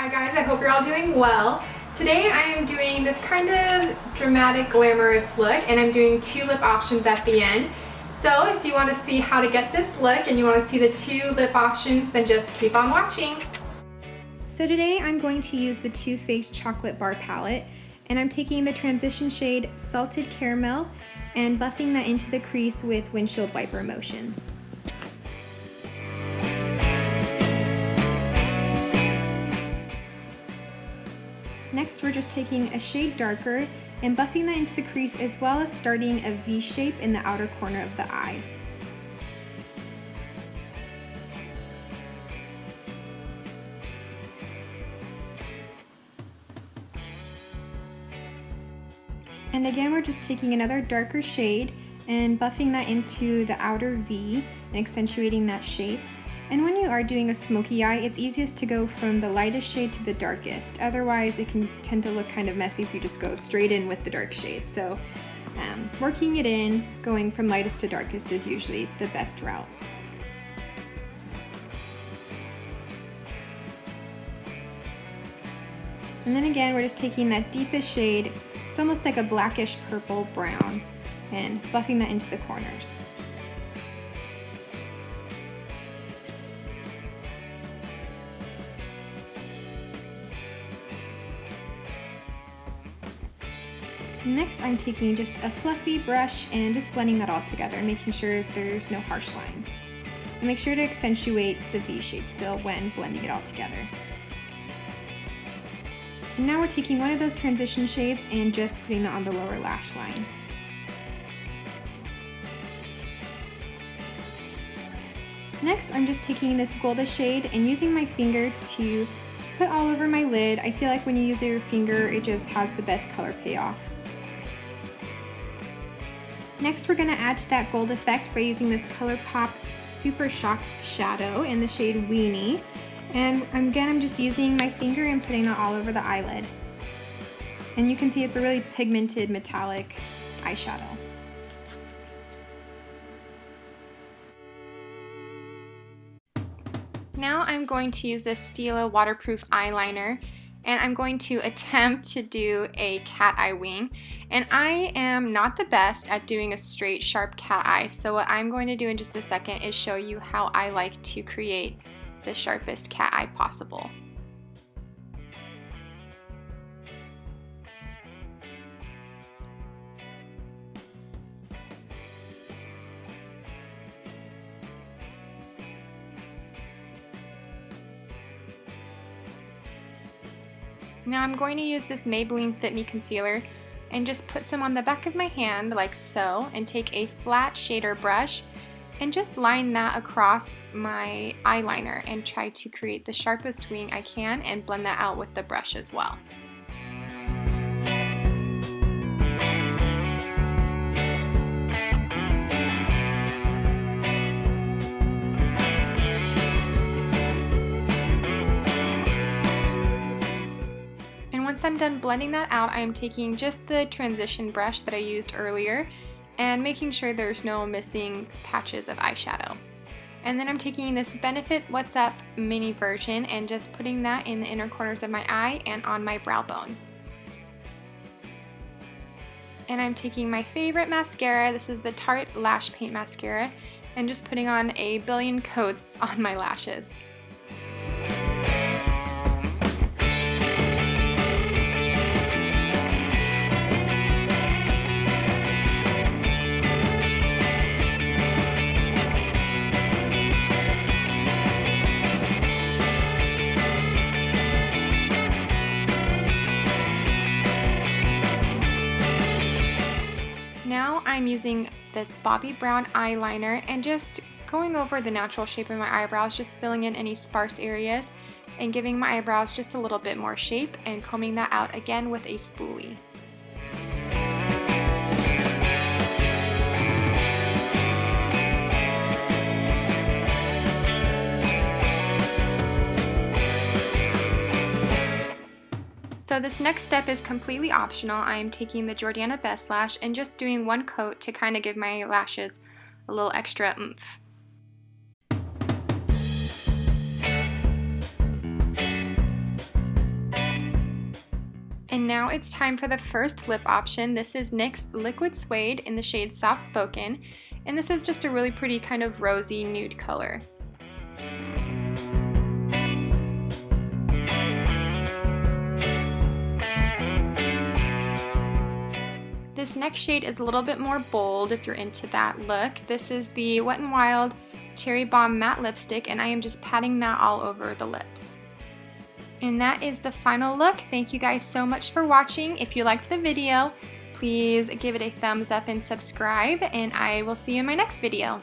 Hi guys, I hope you're all doing well. Today I am doing this kind of dramatic, glamorous look, and I'm doing two lip options at the end. So if you want to see how to get this look and you want to see the two lip options, then just keep on watching. So today I'm going to use the Too Faced Chocolate Bar Palette, and I'm taking the transition shade Salted Caramel and buffing that into the crease with windshield wiper motions. Next, we're just taking a shade darker and buffing that into the crease, as well as starting a V shape in the outer corner of the eye. And again, we're just taking another darker shade and buffing that into the outer V and accentuating that shape. And when you are doing a smoky eye, it's easiest to go from the lightest shade to the darkest. Otherwise, it can tend to look kind of messy if you just go straight in with the dark shade. So working it in, going from lightest to darkest is usually the best route. And then again, we're just taking that deepest shade, it's almost like a blackish purple brown, and buffing that into the corners. Next, I'm taking just a fluffy brush and just blending that all together, making sure there's no harsh lines. And make sure to accentuate the V shape still when blending it all together. And now we're taking one of those transition shades and just putting that on the lower lash line. Next, I'm just taking this goldish shade and using my finger to put all over my lid. I feel like when you use your finger, it just has the best color payoff. Next, we're going to add to that gold effect by using this Colourpop Super Shock Shadow in the shade Weenie. And again, I'm just using my finger and putting that all over the eyelid. And you can see it's a really pigmented metallic eyeshadow. Now I'm going to use this Stila waterproof eyeliner, and I'm going to attempt to do a cat eye wing. And I am not the best at doing a straight, sharp cat eye, so what I'm going to do in just a second is show you how I like to create the sharpest cat eye possible. Now I'm going to use this Maybelline Fit Me Concealer and just put some on the back of my hand like so, and take a flat shader brush and just line that across my eyeliner and try to create the sharpest wing I can and blend that out with the brush as well. Once I'm done blending that out, I am taking just the transition brush that I used earlier and making sure there's no missing patches of eyeshadow. And then I'm taking this Benefit What's Up mini version and just putting that in the inner corners of my eye and on my brow bone. And I'm taking my favorite mascara, this is the Tarte Lash Paint Mascara, and just putting on a billion coats on my lashes. Now I'm using this Bobbi brown eyeliner and just going over the natural shape of my eyebrows, just filling in any sparse areas and giving my eyebrows just a little bit more shape and combing that out again with a spoolie. So this next step is completely optional. I am taking the Jordana Best Lash and just doing one coat to kind of give my lashes a little extra oomph. now it's time for the first lip option. This is NYX Liquid Suede in the shade Soft Spoken, and this is just a really pretty kind of rosy nude color. This next shade is a little bit more bold if you're into that look. This is the WetNWild Cherry Bomb Matte Lipstick, and I am just patting that all over the lips. And that is the final look. Thank you guys so much for watching. If you liked the video, please give it a thumbs up and subscribe, and I will see you in my next video.